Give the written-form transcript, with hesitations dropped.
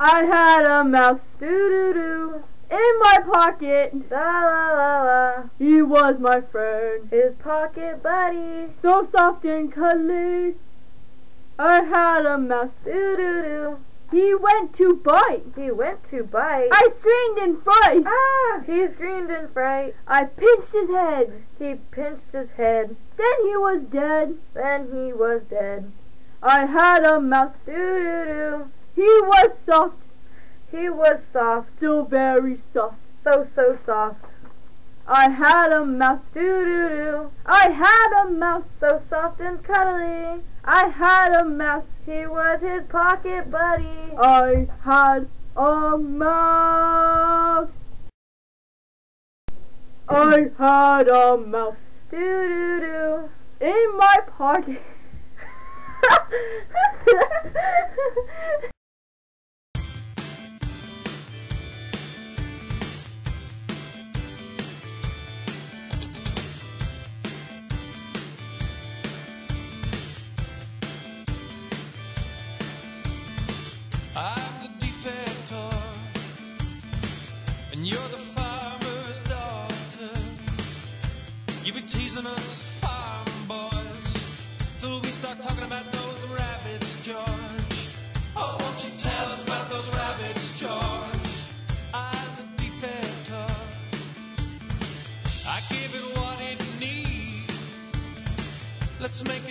I had a mouse, doo-doo-doo, in my pocket, la-la-la-la. He was my friend, his pocket buddy, so soft and cuddly. I had a mouse, doo-doo-doo. He went to bite. He went to bite. I screamed in fright. Ah! He screamed in fright. I pinched his head. He pinched his head. Then he was dead. Then he was dead. I had a mouse, doo-doo-doo. He was soft. He was soft. So very soft. So soft. I had a mouse, doo-doo-doo. I had a mouse, so soft and cuddly. I had a mouse. He was his pocket buddy. I had a mouse. I had a mouse, doo-doo-doo, in my pocket. I'm the defector, and you're the farmer's daughter. You've been teasing us farm boys till we start talking about those rabbits, George. Oh, won't you tell us about those rabbits, George? I'm the defector, I give it what it needs. Let's make